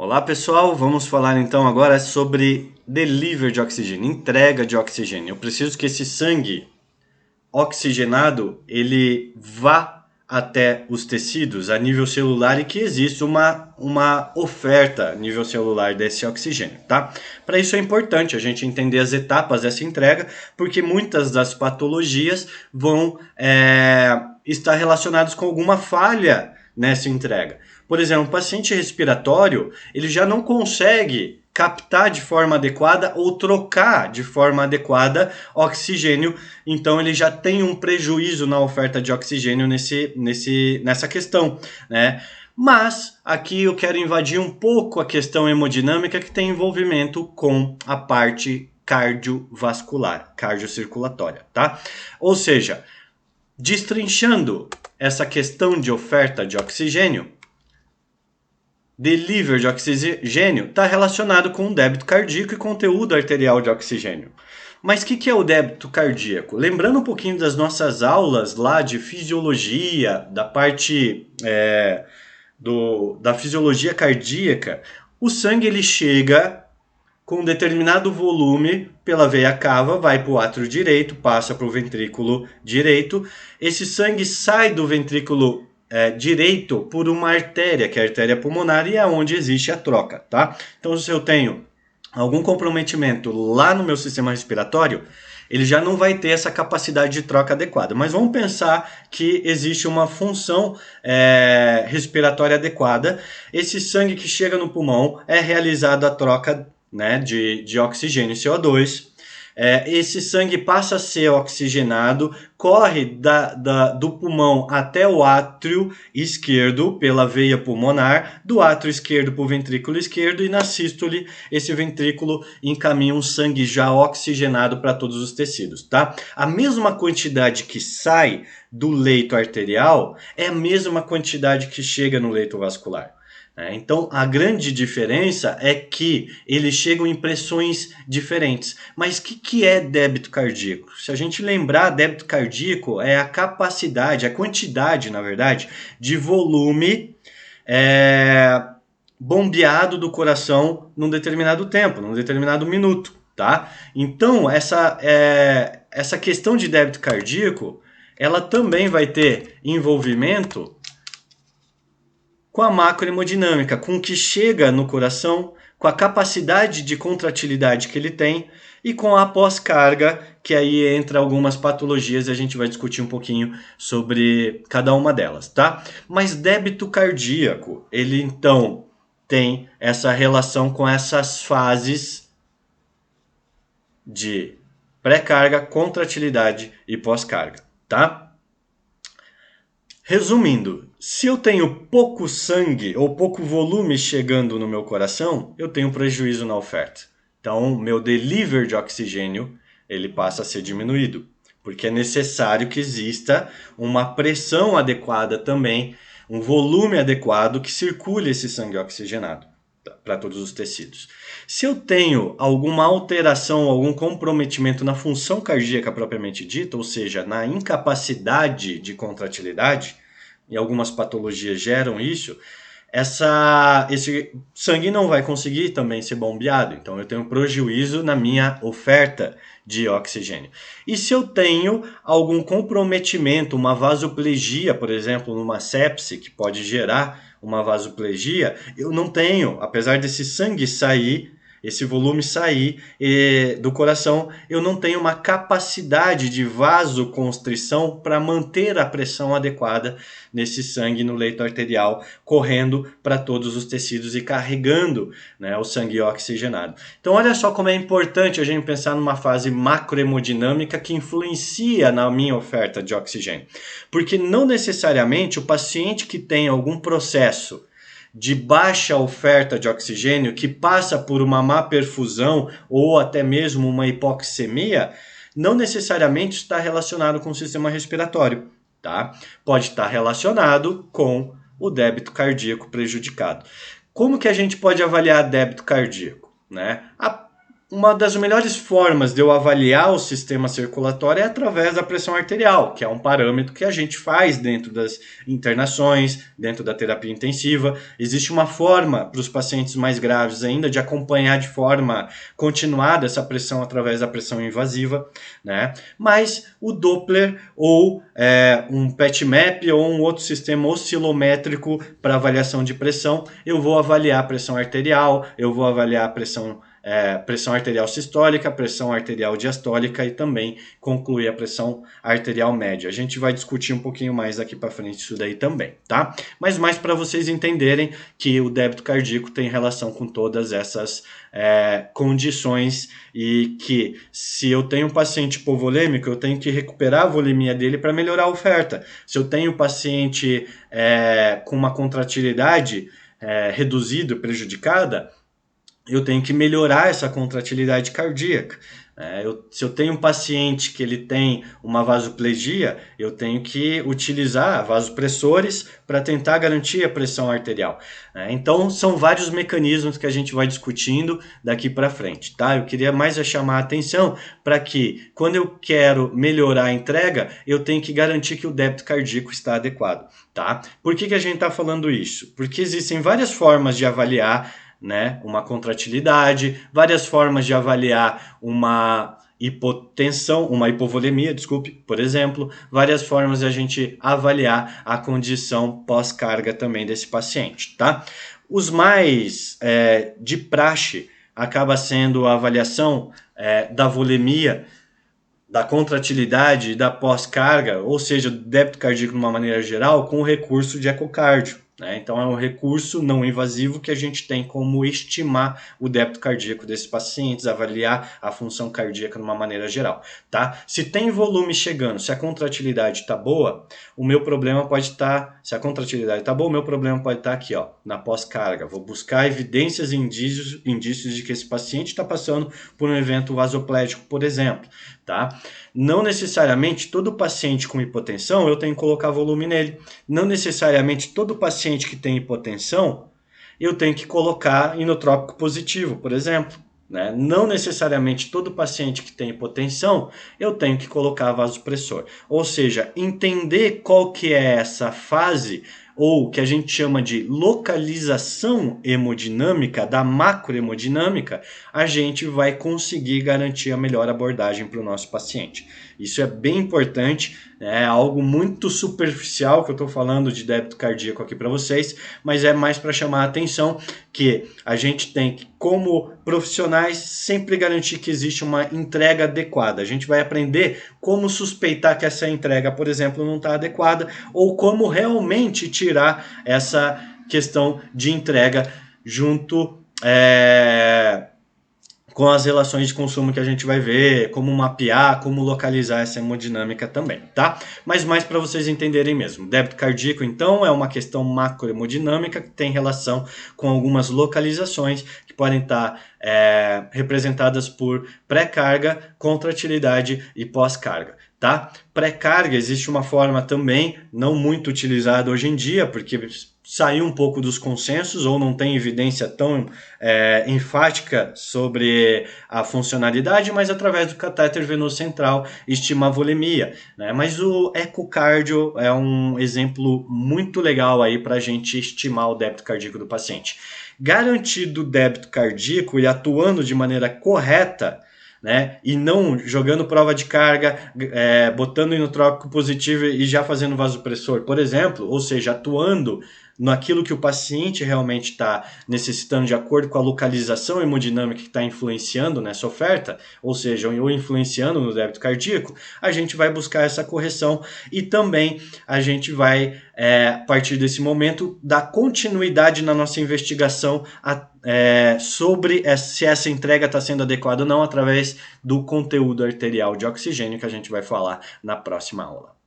Olá pessoal, vamos falar então agora sobre delivery de oxigênio, entrega de oxigênio. Eu preciso que esse sangue oxigenado ele vá até os tecidos a nível celular e que exista uma oferta a nível celular desse oxigênio, tá? Para isso é importante a gente entender as etapas dessa entrega, porque muitas das patologias vão estar relacionadas com alguma falha nessa entrega. Por exemplo, um paciente respiratório, ele já não consegue captar de forma adequada ou trocar de forma adequada oxigênio, então ele já tem um prejuízo na oferta de oxigênio nessa questão, né? Mas aqui eu quero invadir um pouco a questão hemodinâmica que tem envolvimento com a parte cardiovascular, cardiocirculatória, tá? Ou seja, destrinchando essa questão de oferta de oxigênio, delivery de oxigênio está relacionado com o débito cardíaco e conteúdo arterial de oxigênio. Mas o que é o débito cardíaco? Lembrando um pouquinho das nossas aulas lá de fisiologia, da parte da fisiologia cardíaca, o sangue ele chega com um determinado volume pela veia cava, vai para o átrio direito, passa para o ventrículo direito. Esse sangue sai do ventrículo direito por uma artéria, que é a artéria pulmonar, e é onde existe a troca, tá? Então, se eu tenho algum comprometimento lá no meu sistema respiratório, ele já não vai ter essa capacidade de troca adequada. Mas vamos pensar que existe uma função respiratória adequada. Esse sangue que chega no pulmão é realizada a troca, né, de oxigênio e CO2. Esse sangue passa a ser oxigenado, corre do pulmão até o átrio esquerdo pela veia pulmonar, do átrio esquerdo para o ventrículo esquerdo, e na sístole esse ventrículo encaminha um sangue já oxigenado para todos os tecidos, tá? A mesma quantidade que sai do leito arterial é a mesma quantidade que chega no leito vascular. Então, a grande diferença é que eles chegam em pressões diferentes. Mas o que é débito cardíaco? Se a gente lembrar, débito cardíaco é a capacidade, a quantidade, na verdade, de volume bombeado do coração num determinado tempo, num determinado minuto, tá? Então, essa questão de débito cardíaco, ela também vai ter envolvimento com a macrohemodinâmica, com o que chega no coração, com a capacidade de contratilidade que ele tem e com a pós-carga, que aí entra algumas patologias e a gente vai discutir um pouquinho sobre cada uma delas, tá? Mas débito cardíaco, ele então tem essa relação com essas fases de pré-carga, contratilidade e pós-carga, tá? Resumindo, se eu tenho pouco sangue ou pouco volume chegando no meu coração, eu tenho prejuízo na oferta. Então, meu delivery de oxigênio, ele passa a ser diminuído, porque é necessário que exista uma pressão adequada também, um volume adequado que circule esse sangue oxigenado para todos os tecidos. Se eu tenho alguma alteração, algum comprometimento na função cardíaca propriamente dita, ou seja, na incapacidade de contratilidade, e algumas patologias geram isso, esse sangue não vai conseguir também ser bombeado. Então eu tenho prejuízo na minha oferta de oxigênio. E se eu tenho algum comprometimento, uma vasoplegia, por exemplo, numa sepse, que pode gerar uma vasoplegia, eu não tenho, apesar desse sangue sair, esse volume sair do coração, eu não tenho uma capacidade de vasoconstrição para manter a pressão adequada nesse sangue no leito arterial, correndo para todos os tecidos e carregando, né, o sangue oxigenado. Então olha só como é importante a gente pensar numa fase macrohemodinâmica que influencia na minha oferta de oxigênio. Porque não necessariamente o paciente que tem algum processo de baixa oferta de oxigênio, que passa por uma má perfusão ou até mesmo uma hipoxemia, não necessariamente está relacionado com o sistema respiratório, tá? Pode estar relacionado com o débito cardíaco prejudicado. Como que a gente pode avaliar débito cardíaco, né? uma das melhores formas de eu avaliar o sistema circulatório é através da pressão arterial, que é um parâmetro que a gente faz dentro das internações, dentro da terapia intensiva. Existe uma forma para os pacientes mais graves ainda de acompanhar de forma continuada essa pressão através da pressão invasiva, né? Mas o Doppler ou um PET-MAP ou um outro sistema oscilométrico para avaliação de pressão, eu vou avaliar a pressão arterial, eu vou avaliar a pressão arterial sistólica, pressão arterial diastólica e também concluir a pressão arterial média. A gente vai discutir um pouquinho mais daqui para frente isso daí também, tá? Mas mais para vocês entenderem que o débito cardíaco tem relação com todas essas condições e que se eu tenho um paciente hipovolêmico, eu tenho que recuperar a volemia dele para melhorar a oferta. Se eu tenho um paciente com uma contratilidade reduzida, prejudicada, eu tenho que melhorar essa contratilidade cardíaca. Se eu tenho um paciente que ele tem uma vasoplegia, eu tenho que utilizar vasopressores para tentar garantir a pressão arterial. Então, são vários mecanismos que a gente vai discutindo daqui para frente, tá? Eu queria mais chamar a atenção para que, quando eu quero melhorar a entrega, eu tenho que garantir que o débito cardíaco está adequado, tá? Por que a gente está falando isso? Porque existem várias formas de avaliar, né, uma contratilidade, várias formas de avaliar uma hipotensão, uma hipovolemia, desculpe, por exemplo, várias formas de a gente avaliar a condição pós-carga também desse paciente, tá? Os mais de praxe acaba sendo a avaliação da volemia, da contratilidade e da pós-carga, ou seja, do débito cardíaco de uma maneira geral, com o recurso de ecocardio. Então é um recurso não invasivo que a gente tem como estimar o débito cardíaco desses pacientes, avaliar a função cardíaca de uma maneira geral, tá? Se tem volume chegando, se a contratilidade está boa, o meu problema pode estar, se a contratilidade está boa, o meu problema pode estar aqui, ó, na pós-carga. Vou buscar evidências e indícios de que esse paciente está passando por um evento vasoplégico, por exemplo, tá? Não necessariamente todo paciente com hipotensão eu tenho que colocar volume nele. Não necessariamente todo paciente que tem hipotensão eu tenho que colocar inotrópico positivo, por exemplo. Não necessariamente todo paciente que tem hipotensão eu tenho que colocar vasopressor. Ou seja, entender qual que é essa fase ou que a gente chama de localização hemodinâmica, da macrohemodinâmica, a gente vai conseguir garantir a melhor abordagem para o nosso paciente. Isso é bem importante, é algo muito superficial que eu estou falando de débito cardíaco aqui para vocês, mas é mais para chamar a atenção que a gente tem que, como profissionais, sempre garantir que existe uma entrega adequada. A gente vai aprender como suspeitar que essa entrega, por exemplo, não está adequada ou como realmente tirar essa questão de entrega junto com as relações de consumo que a gente vai ver, como mapear, como localizar essa hemodinâmica também, tá? Mas mais para vocês entenderem mesmo. Débito cardíaco, então, é uma questão macrohemodinâmica que tem relação com algumas localizações que podem estar representadas por pré-carga, contratilidade e pós-carga, tá? Pré-carga existe uma forma também não muito utilizada hoje em dia, porque saiu um pouco dos consensos ou não tem evidência tão enfática sobre a funcionalidade, mas através do catéter venoso central estima a volemia, né? Mas o ecocardio é um exemplo muito legal aí para a gente estimar o débito cardíaco do paciente. Garantido o débito cardíaco e atuando de maneira correta, né? E não jogando prova de carga, botando inotrópico positivo e já fazendo vasopressor, por exemplo, ou seja, atuando naquilo que o paciente realmente está necessitando de acordo com a localização hemodinâmica que está influenciando nessa oferta, ou seja, ou influenciando no débito cardíaco, a gente vai buscar essa correção e também a gente vai, a partir desse momento, dar continuidade na nossa investigação sobre se essa entrega está sendo adequada ou não através do conteúdo arterial de oxigênio que a gente vai falar na próxima aula.